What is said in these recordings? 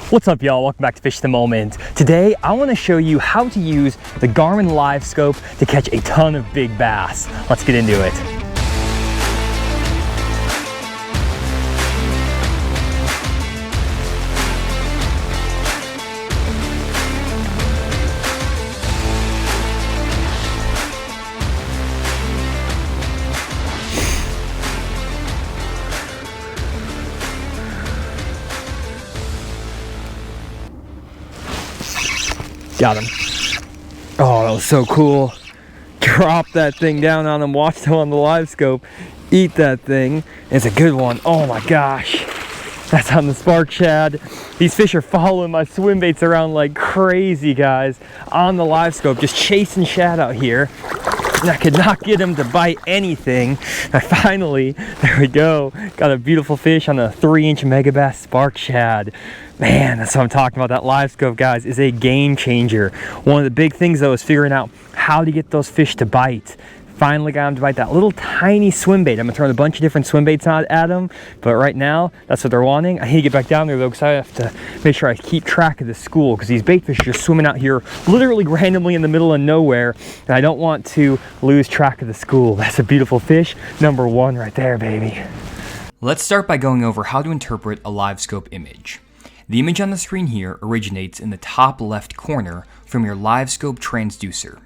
What's up, y'all? Welcome back to Fish the Moment. Today I want to show you how to use the Garmin LiveScope to catch a ton of big bass. Let's get into it. Got him. Oh, that was so cool. Drop that thing down on him, watch him on the LiveScope, eat that thing. It's a good one. Oh my gosh. That's on the Spark Shad. These fish are following my swim baits around like crazy, guys, on the LiveScope, just chasing shad out here. And I could not get him to bite anything. I finally, there we go, got a beautiful fish on a 3-inch Megabass Spark Shad. Man, that's what I'm talking about. That LiveScope, guys, is a game changer. One of the big things, though, is figuring out how to get those fish to bite. Finally got him to bite that little tiny swim bait. I'm gonna throw a bunch of different swim baits at him, but right now, that's what they're wanting. I need to get back down there, though, because I have to make sure I keep track of the school, because these bait fish are just swimming out here literally randomly in the middle of nowhere, and I don't want to lose track of the school. That's a beautiful fish. Number one right there, baby. Let's start by going over how to interpret a LiveScope image. The image on the screen here originates in the top left corner from your LiveScope transducer.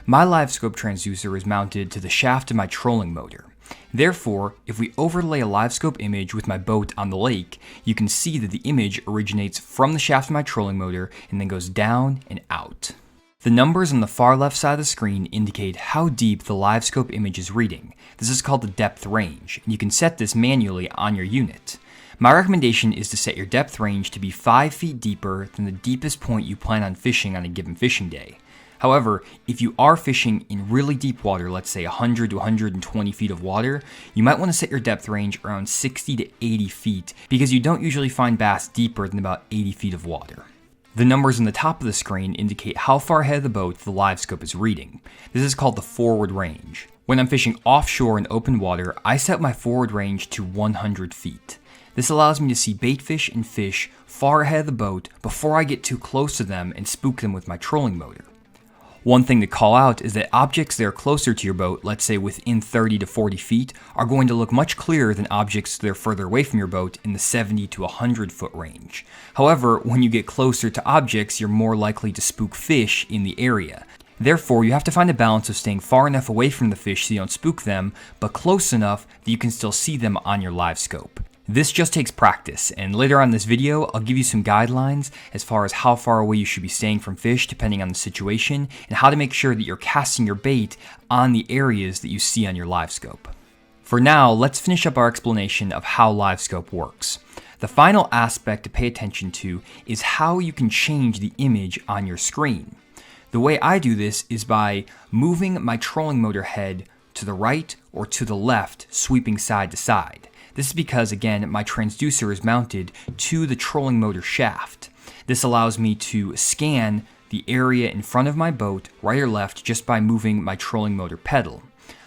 My LiveScope transducer is mounted to the shaft of my trolling motor. Therefore, if we overlay a LiveScope image with my boat on the lake, you can see that the image originates from the shaft of my trolling motor and then goes down and out. The numbers on the far left side of the screen indicate how deep the LiveScope image is reading. This is called the depth range, and you can set this manually on your unit. My recommendation is to set your depth range to be 5 feet deeper than the deepest point you plan on fishing on a given fishing day. However, if you are fishing in really deep water, let's say 100 to 120 feet of water, you might want to set your depth range around 60 to 80 feet because you don't usually find bass deeper than about 80 feet of water. The numbers on the top of the screen indicate how far ahead of the boat the LiveScope is reading. This is called the forward range. When I'm fishing offshore in open water, I set my forward range to 100 feet. This allows me to see bait fish and fish far ahead of the boat before I get too close to them and spook them with my trolling motor. One thing to call out is that objects that are closer to your boat, let's say within 30 to 40 feet, are going to look much clearer than objects that are further away from your boat in the 70 to 100 foot range. However, when you get closer to objects, you're more likely to spook fish in the area. Therefore, you have to find a balance of staying far enough away from the fish so you don't spook them, but close enough that you can still see them on your LiveScope. This just takes practice, and later on in this video, I'll give you some guidelines as far as how far away you should be staying from fish depending on the situation, and how to make sure that you're casting your bait on the areas that you see on your LiveScope. For now, let's finish up our explanation of how LiveScope works. The final aspect to pay attention to is how you can change the image on your screen. The way I do this is by moving my trolling motor head to the right or to the left, sweeping side to side. This is because, again, my transducer is mounted to the trolling motor shaft. This allows me to scan the area in front of my boat, right or left, just by moving my trolling motor pedal.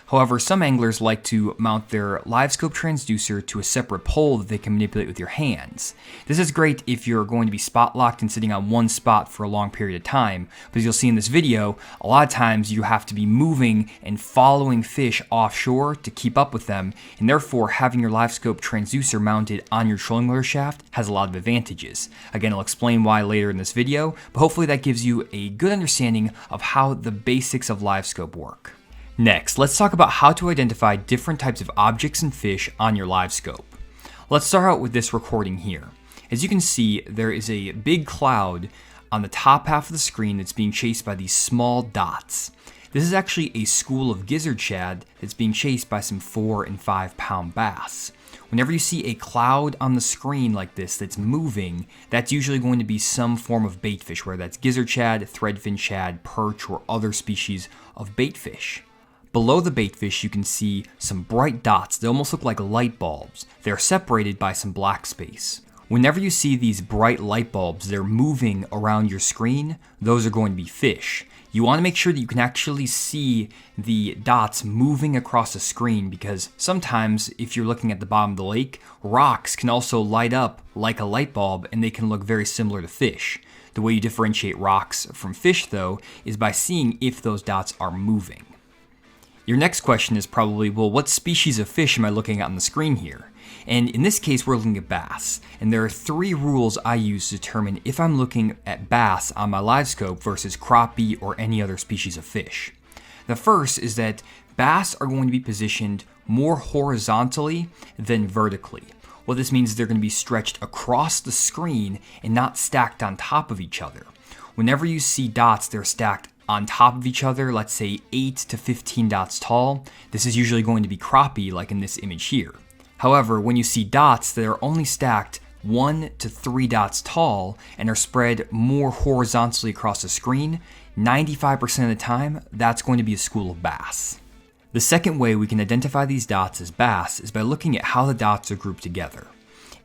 However, some anglers like to mount their LiveScope transducer to a separate pole that they can manipulate with your hands. This is great if you're going to be spot locked and sitting on one spot for a long period of time, but as you'll see in this video, a lot of times you have to be moving and following fish offshore to keep up with them, and therefore having your LiveScope transducer mounted on your trolling motor shaft has a lot of advantages. Again, I'll explain why later in this video, but hopefully that gives you a good understanding of how the basics of LiveScope work. Next, let's talk about how to identify different types of objects and fish on your LiveScope. Let's start out with this recording here. As you can see, there is a big cloud on the top half of the screen that's being chased by these small dots. This is actually a school of gizzard shad that's being chased by some 4 and 5 pound bass. Whenever you see a cloud on the screen like this that's moving, that's usually going to be some form of bait fish, whether that's gizzard shad, threadfin shad, perch, or other species of bait fish. Below the baitfish, you can see some bright dots. They almost look like light bulbs. They're separated by some black space. Whenever you see these bright light bulbs, they're moving around your screen, those are going to be fish. You want to make sure that you can actually see the dots moving across the screen, because sometimes if you're looking at the bottom of the lake, rocks can also light up like a light bulb and they can look very similar to fish. The way you differentiate rocks from fish, though, is by seeing if those dots are moving. Your next question is probably, well, what species of fish am I looking at on the screen here? And in this case, we're looking at bass. And there are 3 rules I use to determine if I'm looking at bass on my LiveScope versus crappie or any other species of fish. The first is that bass are going to be positioned more horizontally than vertically. What this means is they're going to be stretched across the screen and not stacked on top of each other. Whenever you see dots, they're stacked on top of each other, let's say 8 to 15 dots tall. This is usually going to be crappie, like in this image here. However, when you see dots that are only stacked 1 to 3 dots tall and are spread more horizontally across the screen, 95% of the time, that's going to be a school of bass. The second way we can identify these dots as bass is by looking at how the dots are grouped together.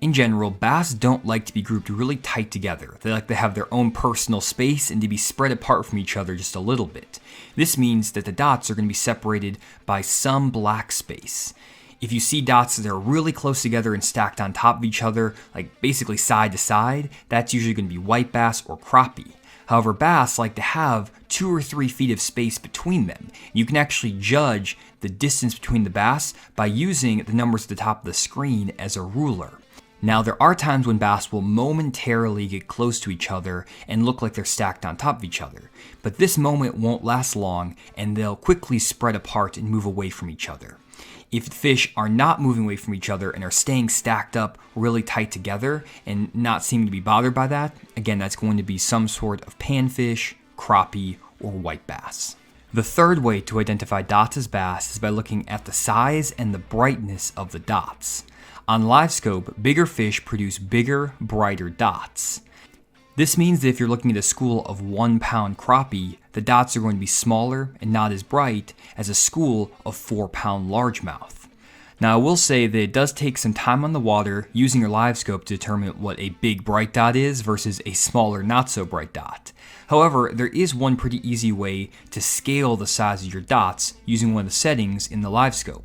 In general, bass don't like to be grouped really tight together. They like to have their own personal space and to be spread apart from each other just a little bit. This means that the dots are going to be separated by some black space. If you see dots that are really close together and stacked on top of each other, like basically side to side, that's usually going to be white bass or crappie. However, bass like to have 2 or 3 feet of space between them. You can actually judge the distance between the bass by using the numbers at the top of the screen as a ruler. Now, there are times when bass will momentarily get close to each other and look like they're stacked on top of each other, but this moment won't last long and they'll quickly spread apart and move away from each other. If fish are not moving away from each other and are staying stacked up really tight together and not seeming to be bothered by that, again, that's going to be some sort of panfish, crappie, or white bass. The third way to identify dots as bass is by looking at the size and the brightness of the dots. On LiveScope, bigger fish produce bigger, brighter dots. This means that if you're looking at a school of 1 pound crappie, the dots are going to be smaller and not as bright as a school of 4 pound largemouth. Now, I will say that it does take some time on the water using your LiveScope to determine what a big bright dot is versus a smaller not so bright dot. However, there is one pretty easy way to scale the size of your dots using one of the settings in the LiveScope.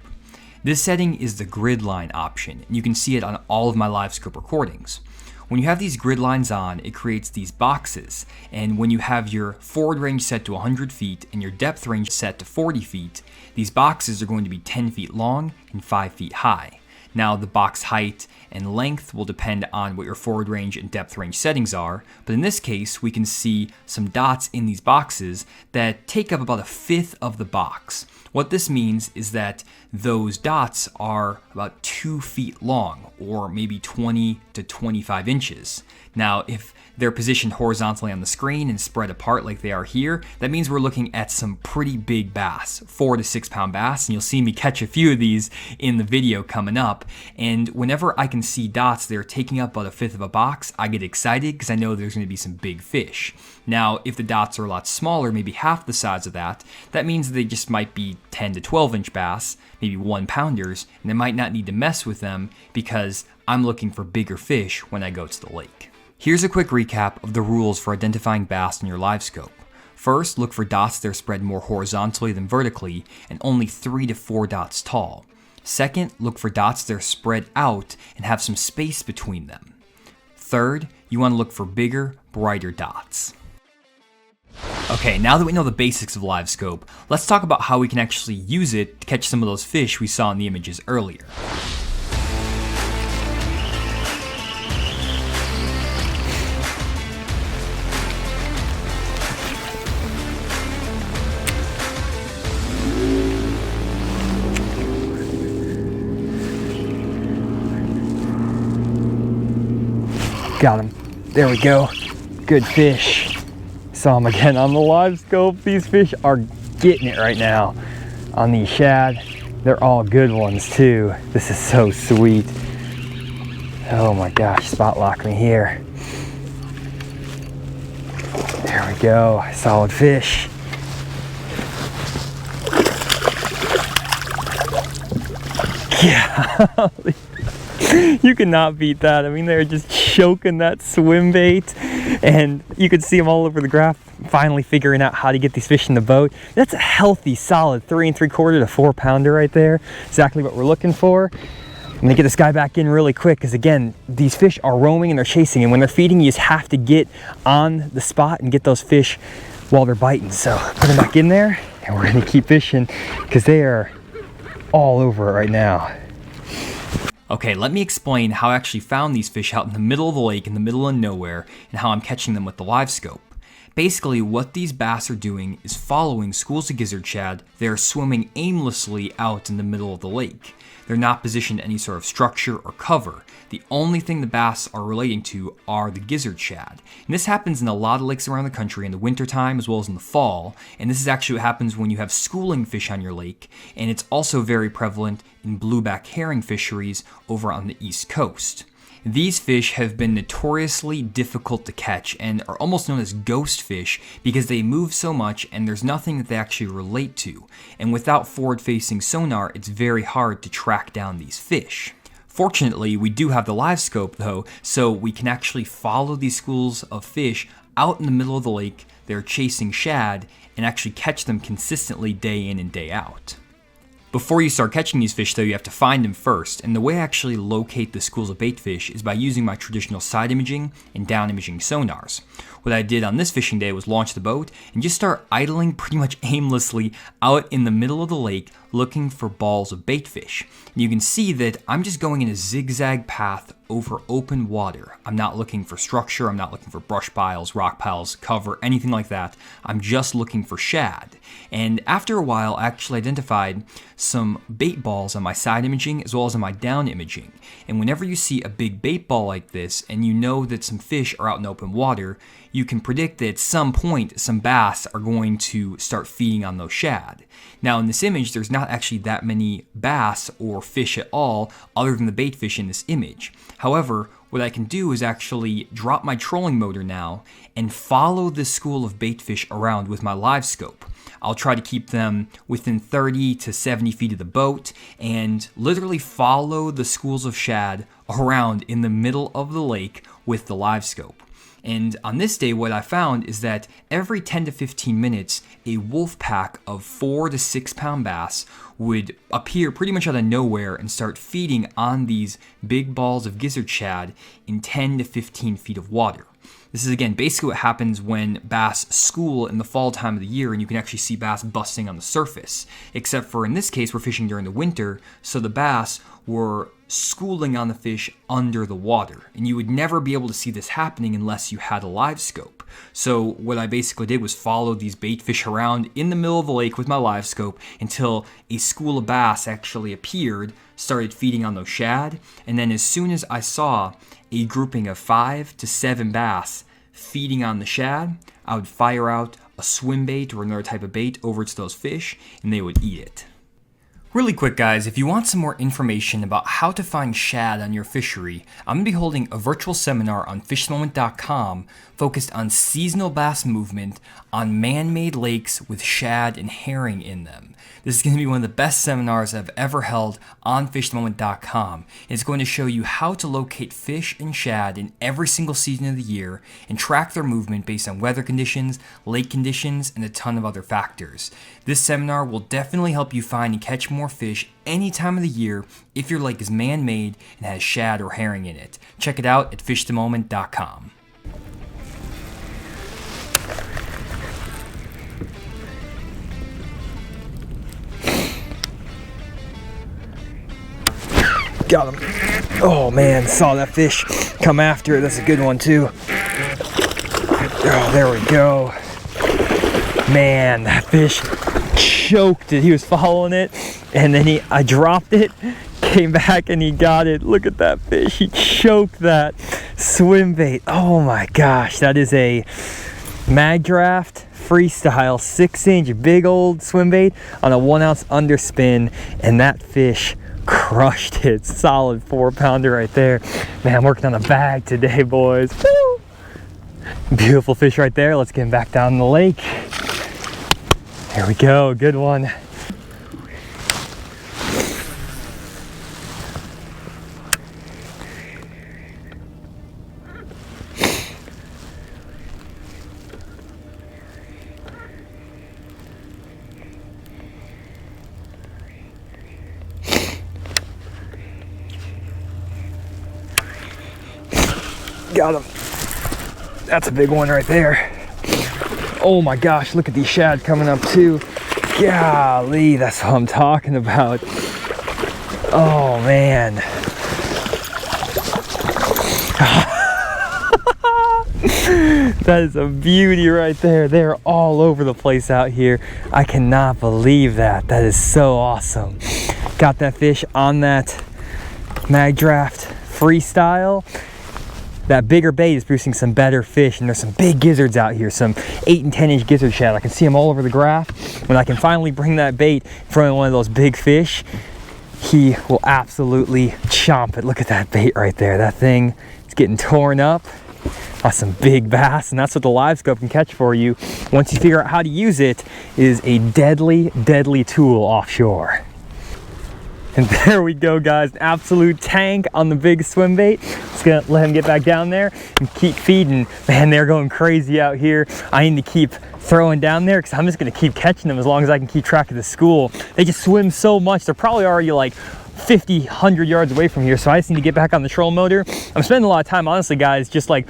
This setting is the grid line option, and you can see it on all of my LiveScope recordings. When you have these grid lines on, it creates these boxes, and when you have your forward range set to 100 feet and your depth range set to 40 feet, these boxes are going to be 10 feet long and 5 feet high. Now, the box height and length will depend on what your forward range and depth range settings are, but in this case, we can see some dots in these boxes that take up about 1/5 of the box. What this means is that those dots are about 2 feet long, or maybe 20 to 25 inches. Now, if they're positioned horizontally on the screen and spread apart like they are here, that means we're looking at some pretty big bass, 4 to 6 pound bass, and you'll see me catch a few of these in the video coming up. And whenever I can see dots that are taking up about 1/5 of a box, I get excited because I know there's going to be some big fish. Now, if the dots are a lot smaller, maybe half the size of that, that means they just might be 10 to 12 inch bass, maybe 1 pounders, and I might not need to mess with them because I'm looking for bigger fish when I go to the lake. Here's a quick recap of the rules for identifying bass in your LiveScope. First, look for dots that are spread more horizontally than vertically and only 3 to 4 dots tall. Second, look for dots that are spread out and have some space between them. Third, you want to look for bigger, brighter dots. Okay, now that we know the basics of LiveScope, let's talk about how we can actually use it to catch some of those fish we saw in the images earlier. Got him. There we go. Good fish. Saw him again on the LiveScope. These fish are getting it right now. On these shad, they're all good ones too. This is so sweet. Oh my gosh, spot lock me here. There we go, solid fish. Yeah. You cannot beat that. I mean, they're just choking that swim bait, and you could see them all over the graph finally figuring out how to get these fish in the boat. That's a healthy, solid 3 3/4 to 4 pounder right there. Exactly what we're looking for. I'm gonna get this guy back in really quick because again, these fish are roaming and they're chasing, and when they're feeding, you just have to get on the spot and get those fish while they're biting. So put them back in there and we're gonna keep fishing because they are all over it right now. Okay, let me explain how I actually found these fish out in the middle of the lake, in the middle of nowhere, and how I'm catching them with the LiveScope. Basically, what these bass are doing is following schools of gizzard shad. They are swimming aimlessly out in the middle of the lake. They're not positioned in any sort of structure or cover. The only thing the bass are relating to are the gizzard shad. And this happens in a lot of lakes around the country in the wintertime as well as in the fall. And this is actually what happens when you have schooling fish on your lake. And it's also very prevalent in blueback herring fisheries over on the East Coast. These fish have been notoriously difficult to catch and are almost known as ghost fish because they move so much and there's nothing that they actually relate to. And without forward-facing sonar, it's very hard to track down these fish. Fortunately, we do have the LiveScope though, so we can actually follow these schools of fish out in the middle of the lake. They're chasing shad and actually catch them consistently day in and day out. Before you start catching these fish though, you have to find them first, and the way I actually locate the schools of bait fish is by using my traditional side imaging and down imaging sonars. What I did on this fishing day was launch the boat and just start idling pretty much aimlessly out in the middle of the lake looking for balls of bait fish. And you can see that I'm just going in a zigzag path over open water. I'm not looking for structure, I'm not looking for brush piles, rock piles, cover, anything like that. I'm just looking for shad. And after a while, I actually identified some bait balls on my side imaging as well as on my down imaging. And whenever you see a big bait ball like this and you know that some fish are out in open water, you can predict that at some point some bass are going to start feeding on those shad. Now in this image, there's not actually that many bass or fish at all other than the bait fish in this image. However, what I can do is actually drop my trolling motor now and follow this school of bait fish around with my LiveScope. I'll try to keep them within 30 to 70 feet of the boat and literally follow the schools of shad around in the middle of the lake with the LiveScope. And on this day, what I found is that every 10 to 15 minutes, a wolf pack of 4 to 6 pound bass would appear pretty much out of nowhere and start feeding on these big balls of gizzard shad in 10 to 15 feet of water. This is again basically what happens when bass school in the fall time of the year, and you can actually see bass busting on the surface. Except for in this case, we're fishing during the winter, so the bass were schooling on the fish under the water. And you would never be able to see this happening unless you had a LiveScope. So what I basically did was follow these bait fish around in the middle of the lake with my LiveScope until a school of bass actually appeared, started feeding on those shad, and then as soon as I saw a grouping of 5 to 7 bass feeding on the shad, I would fire out a Swimbait or another type of bait over to those fish and they would eat it. Really quick guys, if you want some more information about how to find shad on your fishery, I'm going to be holding a virtual seminar on fishthemoment.com focused on seasonal bass movement on man-made lakes with shad and herring in them. This is going to be one of the best seminars I've ever held on fishthemoment.com. It's going to show you how to locate fish and shad in every single season of the year and track their movement based on weather conditions, lake conditions, and a ton of other factors. This seminar will definitely help you find and catch more fish any time of the year if your lake is man-made and has shad or herring in it. Check it out at fishthemoment.com. Got him. Oh man, saw that fish come after it. That's a good one too. Oh, there we go. Man, that fish choked it. He was following it, and then I dropped it, came back, and he got it. Look at that fish. He choked that Swimbait. Oh my gosh, that is a Magdraft Freestyle 6-inch big old Swimbait on a 1-ounce underspin, and that fish crushed it. Solid 4-pounder right there. Man, I'm working on a bag today, boys. Woo! Beautiful fish right there. Let's get him back down in the lake. There we go. Good one. got him. That's a big one right there. Oh my gosh, look at these shad coming up too. Golly, that's what I'm talking about. Oh man. That is a beauty right there. They're all over the place out here. I cannot believe that. That is so awesome. Got that fish on that Magdraft Freestyle. That bigger bait is producing some better fish, and there's some big gizzards out here, some 8 and 10 inch gizzard shad. I can see them all over the graph. When I can finally bring that bait in front of one of those big fish, he will absolutely chomp it. Look at that bait right there. That thing is getting torn up. That's some big bass, and that's what the LiveScope can catch for you. Once you figure out how to use it, it is a deadly, deadly tool offshore. And there we go, guys, an absolute tank on the big swim bait. Just gonna let him get back down there and keep feeding. Man, they're going crazy out here. I need to keep throwing down there because I'm just gonna keep catching them as long as I can keep track of the school. They just swim so much. They're probably already like 50, 100 yards away from here, so I just need to get back on the trolling motor. I'm spending a lot of time, honestly, guys, just like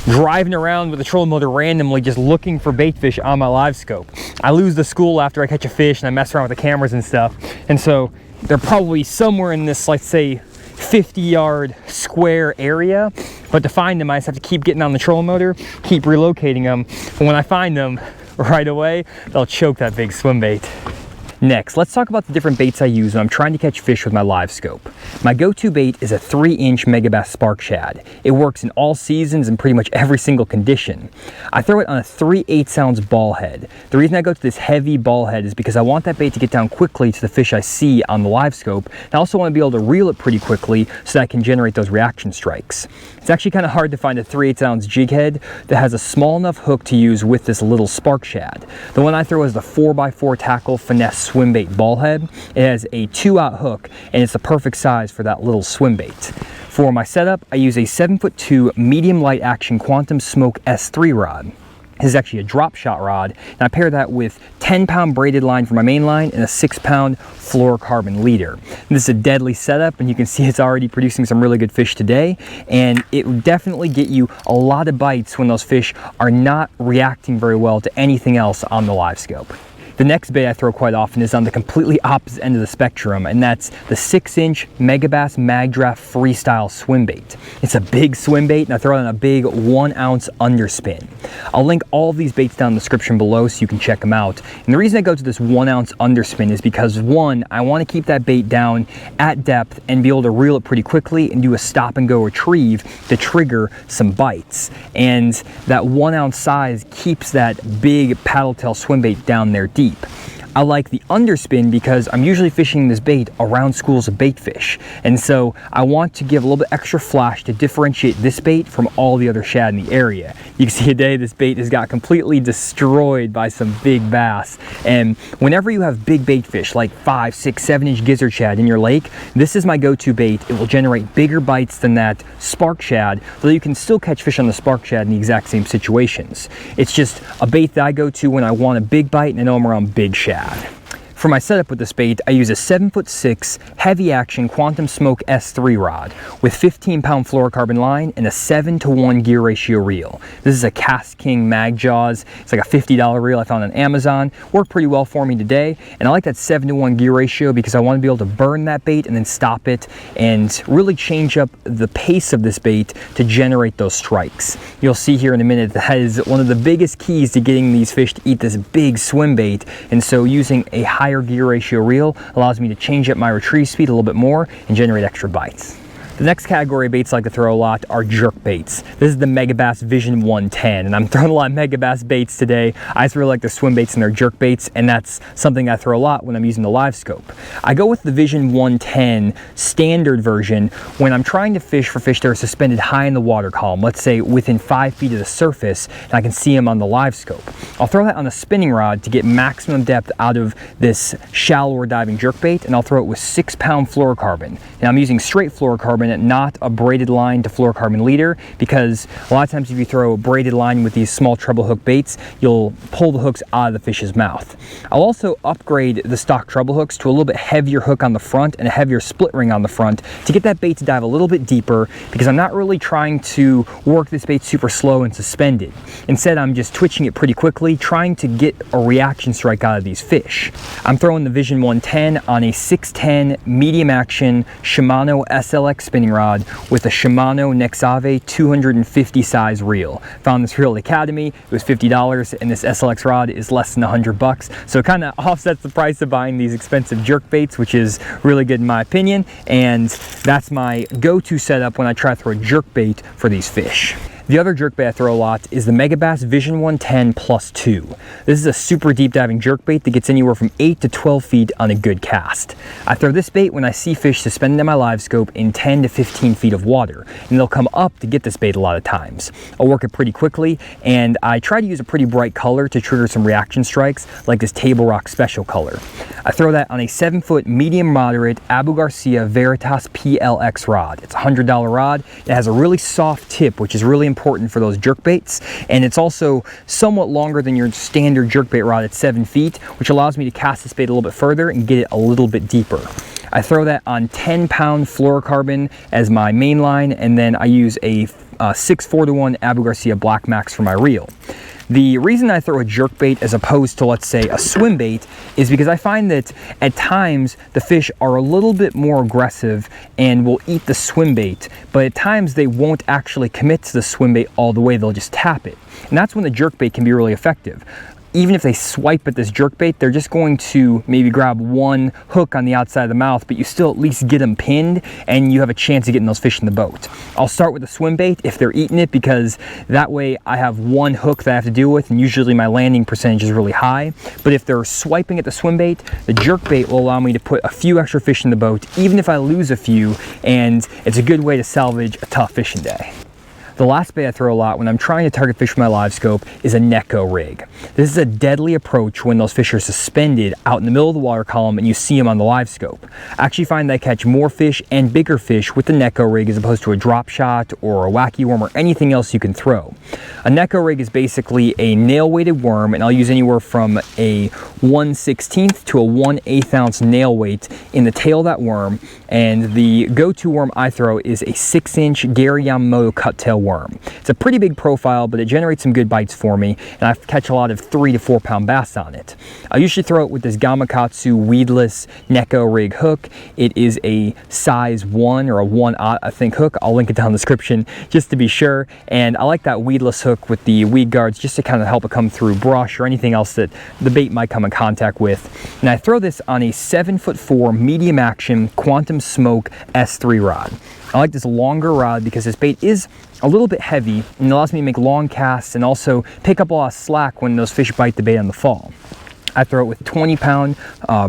driving around with the trolling motor randomly, just looking for bait fish on my LiveScope. I lose the school after I catch a fish and I mess around with the cameras and stuff, and so they're probably somewhere in this, let's say, 50-yard square area. But to find them, I just have to keep getting on the trolling motor, keep relocating them. And when I find them right away, they'll choke that big swim bait. Next, let's talk about the different baits I use when I'm trying to catch fish with my LiveScope. My go-to bait is a 3-inch Megabass Spark Shad. It works in all seasons and pretty much every single condition. I throw it on a 3/8 ounce ball head. The reason I go to this heavy ball head is because I want that bait to get down quickly to the fish I see on the LiveScope. And I also want to be able to reel it pretty quickly so that I can generate those reaction strikes. It's actually kind of hard to find a 3/8 ounce jig head that has a small enough hook to use with this little Spark Shad. The one I throw is the 4x4 Tackle Finesse Swimbait ball head. It has a 2-aught hook, and it's the perfect size for that little swim bait. For my setup, I use a 7'2" medium light action Quantum Smoke S3 rod. This is actually a drop shot rod, and I pair that with 10-pound braided line for my main line and a 6-pound fluorocarbon leader. And this is a deadly setup, and you can see it's already producing some really good fish today, and it will definitely get you a lot of bites when those fish are not reacting very well to anything else on the LiveScope. The next bait I throw quite often is on the completely opposite end of the spectrum, and that's the 6-inch Megabass Magdraft Freestyle swim bait. It's a big swim bait, and I throw it on a big 1-ounce underspin. I'll link all of these baits down in the description below so you can check them out. And the reason I go to this 1-ounce underspin is because, one, I want to keep that bait down at depth and be able to reel it pretty quickly and do a stop and go retrieve to trigger some bites. And that 1-ounce size keeps that big paddle tail swim bait down there deep. I like the underspin because I'm usually fishing this bait around schools of bait fish, and so I want to give a little bit extra flash to differentiate this bait from all the other shad in the area. You can see today this bait has got completely destroyed by some big bass, and whenever you have big bait fish like 5, 6, 7-inch gizzard shad in your lake, this is my go-to bait. It will generate bigger bites than that spark shad, though you can still catch fish on the spark shad in the exact same situations. It's just a bait that I go to when I want a big bite and I know I'm around big shad. For my setup with this bait, I use a 7'6" heavy action Quantum Smoke S3 rod with 15-pound fluorocarbon line and a 7-to-1 gear ratio reel. This is a Cast King Mag Jaws. It's like a $50 reel I found on Amazon. Worked pretty well for me today, and I like that 7-to-1 gear ratio because I want to be able to burn that bait and then stop it and really change up the pace of this bait to generate those strikes. You'll see here in a minute that is one of the biggest keys to getting these fish to eat this big swim bait, and so using a higher gear ratio reel allows me to change up my retrieve speed a little bit more and generate extra bites. The next category of baits I like to throw a lot are jerkbaits. This is the Megabass Vision 110, and I'm throwing a lot of Megabass baits today. I just really like their swim baits and their jerkbaits, and that's something I throw a lot when I'm using the LiveScope. I go with the Vision 110 standard version when I'm trying to fish for fish that are suspended high in the water column, let's say within 5 feet of the surface, and I can see them on the LiveScope. I'll throw that on a spinning rod to get maximum depth out of this shallower diving jerkbait, and I'll throw it with 6-pound fluorocarbon. Now I'm using straight fluorocarbon line, not a braided line to fluorocarbon leader, because a lot of times if you throw a braided line with these small treble hook baits, you'll pull the hooks out of the fish's mouth. I'll also upgrade the stock treble hooks to a little bit heavier hook on the front and a heavier split ring on the front to get that bait to dive a little bit deeper, because I'm not really trying to work this bait super slow and suspended. Instead, I'm just twitching it pretty quickly, trying to get a reaction strike out of these fish. I'm throwing the Vision 110 on a 610 medium action Shimano SLX spinning rod with a Shimano Nexave 250 size reel. Found this reel at Academy, it was $50, and this SLX rod is less than $100, so it kind of offsets the price of buying these expensive jerk baits, which is really good in my opinion, and that's my go-to setup when I try to throw a jerk bait for these fish. The other jerkbait I throw a lot is the Megabass Vision 110 +2. This is a super deep diving jerkbait that gets anywhere from 8 to 12 feet on a good cast. I throw this bait when I see fish suspended in my LiveScope in 10 to 15 feet of water, and they'll come up to get this bait a lot of times. I'll work it pretty quickly, and I try to use a pretty bright color to trigger some reaction strikes, like this Table Rock Special color. I throw that on a 7-foot medium moderate Abu Garcia Veritas PLX rod. It's a $100 rod. It has a really soft tip, which is really important for those jerk baits, and it's also somewhat longer than your standard jerkbait rod at 7 feet, which allows me to cast this bait a little bit further and get it a little bit deeper. I throw that on 10-pound fluorocarbon as my main line, and then I use a 6-4-1 Abu Garcia Black Max for my reel. The reason I throw a jerkbait as opposed to, let's say, a swim bait is because I find that at times the fish are a little bit more aggressive and will eat the swim bait, but at times they won't actually commit to the swim bait all the way, they'll just tap it. And that's when the jerkbait can be really effective. Even if they swipe at this jerkbait, they're just going to maybe grab one hook on the outside of the mouth, but you still at least get them pinned and you have a chance of getting those fish in the boat. I'll start with a swim bait if they're eating it, because that way I have one hook that I have to deal with, and usually my landing percentage is really high. But if they're swiping at the swim bait, the jerkbait will allow me to put a few extra fish in the boat, even if I lose a few, and it's a good way to salvage a tough fishing day. The last bait I throw a lot when I'm trying to target fish with my LiveScope is a Neko rig. This is a deadly approach when those fish are suspended out in the middle of the water column and you see them on the LiveScope. I actually find that I catch more fish and bigger fish with the Neko rig as opposed to a drop shot or a wacky worm or anything else you can throw. A Neko rig is basically a nail-weighted worm, and I'll use anywhere from a 1/16 to a 1/8 ounce nail weight in the tail of that worm, and the go-to worm I throw is a 6-inch Gary Yamamoto cut tail worm. It's a pretty big profile, but it generates some good bites for me, and I catch a lot of 3 to 4 pound bass on it. I usually throw it with this Gamakatsu weedless Neko rig hook. It is a size 1 or a 1/0, I think, hook. I'll link it down in the description just to be sure, and I like that weedless hook with the weed guards just to kind of help it come through brush or anything else that the bait might come in contact with. And I throw this on a 7'4" medium action Quantum Smoke S3 rod. I like this longer rod because this bait is a little bit heavy and it allows me to make long casts and also pick up a lot of slack when those fish bite the bait on the fall. I throw it with 20-pound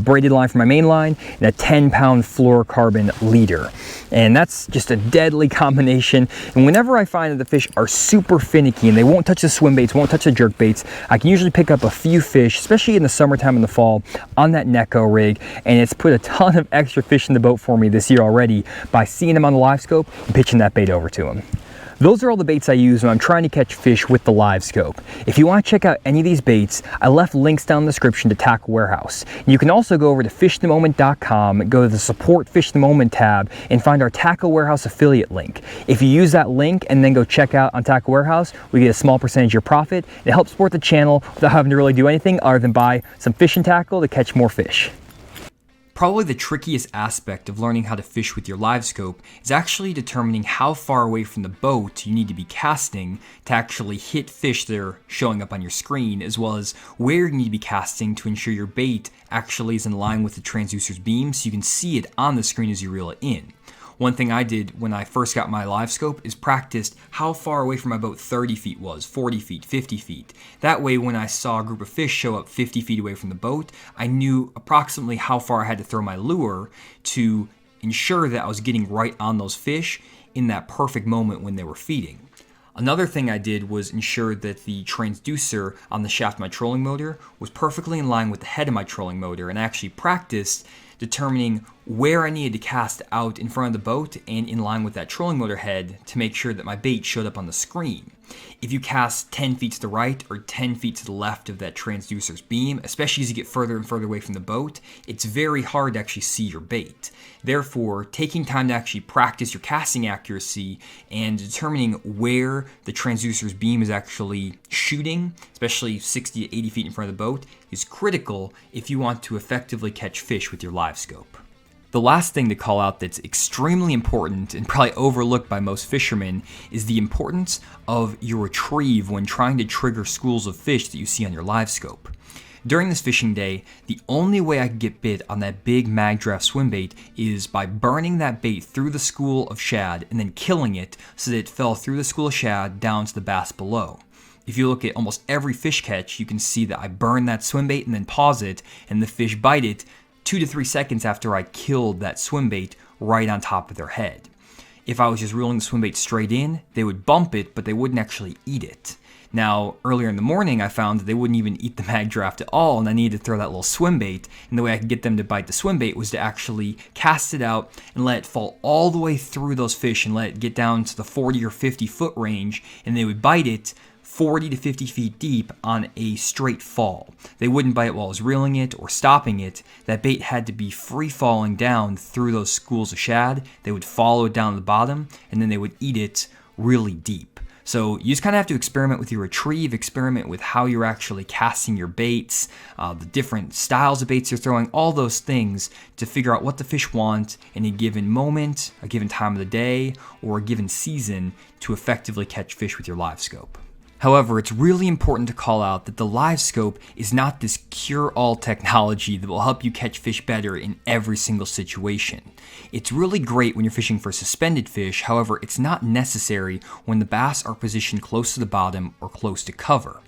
braided line for my main line and a 10-pound fluorocarbon leader. And that's just a deadly combination. And whenever I find that the fish are super finicky and they won't touch the swim baits, won't touch the jerk baits, I can usually pick up a few fish, especially in the summertime and the fall, on that Neko rig. And it's put a ton of extra fish in the boat for me this year already by seeing them on the LiveScope and pitching that bait over to them. Those are all the baits I use when I'm trying to catch fish with the LiveScope. If you want to check out any of these baits, I left links down in the description to Tackle Warehouse. You can also go over to fishthemoment.com, go to the Support Fish the Moment tab, and find our Tackle Warehouse affiliate link. If you use that link and then go check out on Tackle Warehouse, we get a small percentage of your profit. It helps support the channel without having to really do anything other than buy some fishing tackle to catch more fish. Probably the trickiest aspect of learning how to fish with your LiveScope is actually determining how far away from the boat you need to be casting to actually hit fish that are showing up on your screen, as well as where you need to be casting to ensure your bait actually is in line with the transducer's beam so you can see it on the screen as you reel it in. One thing I did when I first got my LiveScope is practiced how far away from my boat 30 feet was, 40 feet, 50 feet. That way when I saw a group of fish show up 50 feet away from the boat, I knew approximately how far I had to throw my lure to ensure that I was getting right on those fish in that perfect moment when they were feeding. Another thing I did was ensure that the transducer on the shaft of my trolling motor was perfectly in line with the head of my trolling motor, and I actually practiced determining where I needed to cast out in front of the boat and in line with that trolling motor head to make sure that my bait showed up on the screen. If you cast 10 feet to the right or 10 feet to the left of that transducer's beam, especially as you get further and further away from the boat, it's very hard to actually see your bait. Therefore, taking time to actually practice your casting accuracy and determining where the transducer's beam is actually shooting, especially 60 to 80 feet in front of the boat, is critical if you want to effectively catch fish with your LiveScope. The last thing to call out that's extremely important and probably overlooked by most fishermen is the importance of your retrieve when trying to trigger schools of fish that you see on your LiveScope. During this fishing day, the only way I could get bit on that big Magdraft swimbait is by burning that bait through the school of shad and then killing it so that it fell through the school of shad down to the bass below. If you look at almost every fish catch, you can see that I burn that swimbait and then pause it, and the fish bite it 2 to 3 seconds after I killed that swimbait right on top of their head. If I was just reeling the swimbait straight in, they would bump it, but they wouldn't actually eat it. Now, earlier in the morning, I found that they wouldn't even eat the Magdraft at all, and I needed to throw that little swimbait, and the way I could get them to bite the swimbait was to actually cast it out and let it fall all the way through those fish and let it get down to the 40 or 50 foot range, and they would bite it 40 to 50 feet deep on a straight fall. They wouldn't bite it while I was reeling it or stopping it. That bait had to be free falling down through those schools of shad. They would follow it down to the bottom, and then they would eat it really deep. So you just kind of have to experiment with your retrieve, experiment with how you're actually casting your baits, the different styles of baits you're throwing, all those things to figure out what the fish want in a given moment, a given time of the day, or a given season to effectively catch fish with your LiveScope. However, it's really important to call out that the LiveScope is not this cure-all technology that will help you catch fish better in every single situation. It's really great when you're fishing for suspended fish, however, it's not necessary when the bass are positioned close to the bottom or close to cover.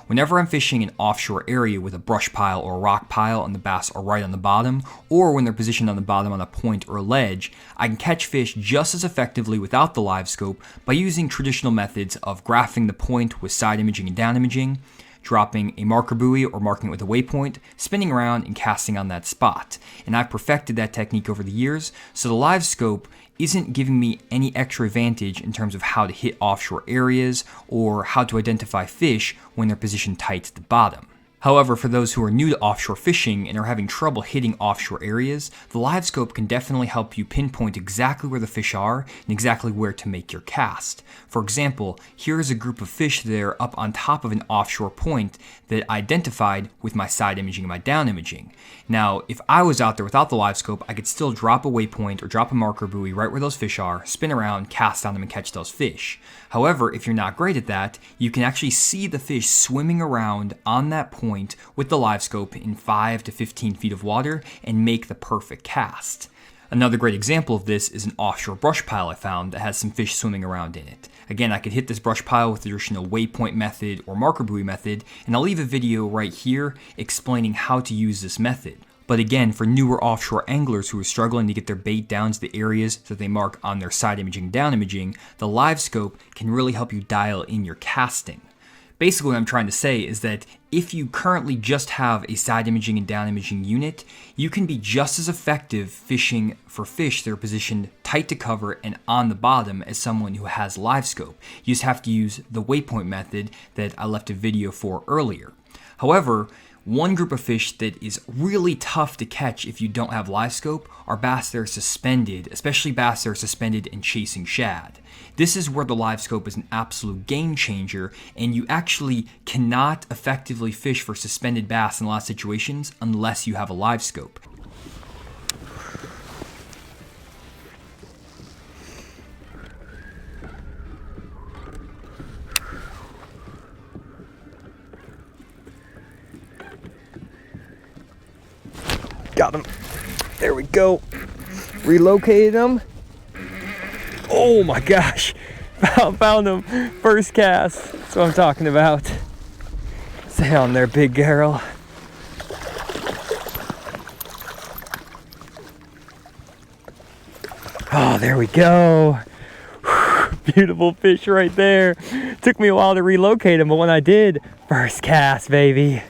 Whenever I'm fishing an offshore area with a brush pile or a rock pile and the bass are right on the bottom, or when they're positioned on the bottom on a point or a ledge, I can catch fish just as effectively without the LiveScope by using traditional methods of graphing the point with side imaging and down imaging, dropping a marker buoy or marking it with a waypoint, spinning around and casting on that spot. And I've perfected that technique over the years, so the LiveScope isn't giving me any extra advantage in terms of how to hit offshore areas or how to identify fish when they're positioned tight to the bottom. However, for those who are new to offshore fishing and are having trouble hitting offshore areas, the LiveScope can definitely help you pinpoint exactly where the fish are and exactly where to make your cast. For example, here is a group of fish that are up on top of an offshore point that I identified with my side imaging and my down imaging. Now, if I was out there without the LiveScope, I could still drop a waypoint or drop a marker buoy right where those fish are, spin around, cast on them, and catch those fish. However, if you're not great at that, you can actually see the fish swimming around on that point with the LiveScope in 5 to 15 feet of water and make the perfect cast. Another great example of this is an offshore brush pile I found that has some fish swimming around in it. Again, I could hit this brush pile with the traditional waypoint method or marker buoy method, and I'll leave a video right here explaining how to use this method. But again, for newer offshore anglers who are struggling to get their bait down to the areas that they mark on their side imaging and down imaging, the LiveScope can really help you dial in your casting. Basically what I'm trying to say is that if you currently just have a side imaging and down imaging unit, you can be just as effective fishing for fish that are positioned tight to cover and on the bottom as someone who has LiveScope. You just have to use the waypoint method that I left a video for earlier. However, one group of fish that is really tough to catch if you don't have LiveScope are bass that are suspended, especially bass that are suspended and chasing shad. This is where the LiveScope is an absolute game changer, and you actually cannot effectively fish for suspended bass in a lot of situations unless you have a LiveScope. Got him. There we go. Relocated him. Oh my gosh. Found him. First cast. That's what I'm talking about. Stay on there, big girl. Oh, there we go. Beautiful fish right there. Took me a while to relocate him, but when I did, first cast, baby.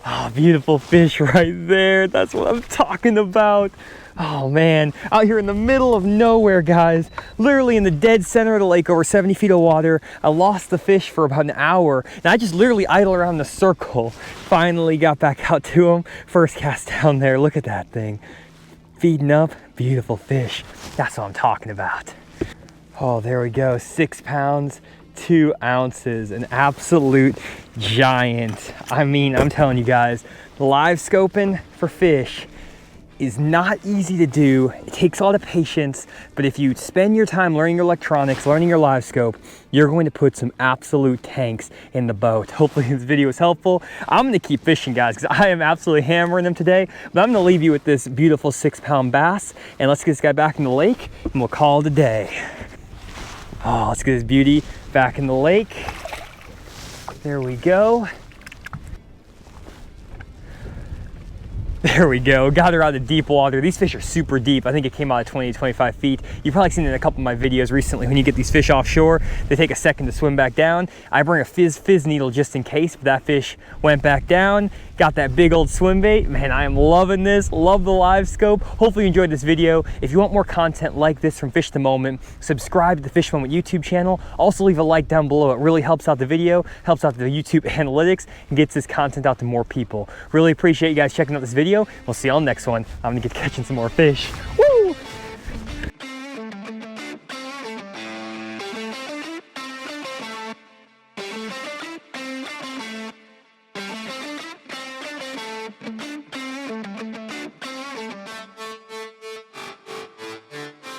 Oh, beautiful fish right there. That's what I'm talking about. Oh man, out here in the middle of nowhere, guys. Literally in the dead center of the lake, over 70 feet of water. I lost the fish for about an hour, and I just literally idled around the circle. Finally got back out to him. First cast down there, look at that thing. Feeding up, beautiful fish. That's what I'm talking about. Oh, there we go, 6 pounds, 2 ounces, an absolute giant. I mean, I'm telling you guys, live scoping for fish is not easy to do. It takes a lot of patience, but if you spend your time learning your electronics, learning your live scope, you're going to put some absolute tanks in the boat. Hopefully this video is helpful. I'm gonna keep fishing, guys, because I am absolutely hammering them today, but I'm gonna leave you with this beautiful 6 pound bass, and let's get this guy back in the lake, and we'll call it a day. Oh, let's get this beauty back in the lake. There we go. There we go, got her out of deep water. These fish are super deep. I think it came out at 20 to 25 feet. You've probably seen it in a couple of my videos recently. When you get these fish offshore, they take a second to swim back down. I bring a fizz needle just in case, but that fish went back down. Got that big old swim bait. Man, I am loving this, love the live scope. Hopefully you enjoyed this video. If you want more content like this from Fish at the Moment, subscribe to the Fish Moment YouTube channel. Also leave a like down below. It really helps out the video, helps out the YouTube analytics, and gets this content out to more people. Really appreciate you guys checking out this video. We'll see you on the next one. I'm gonna get catching some more fish.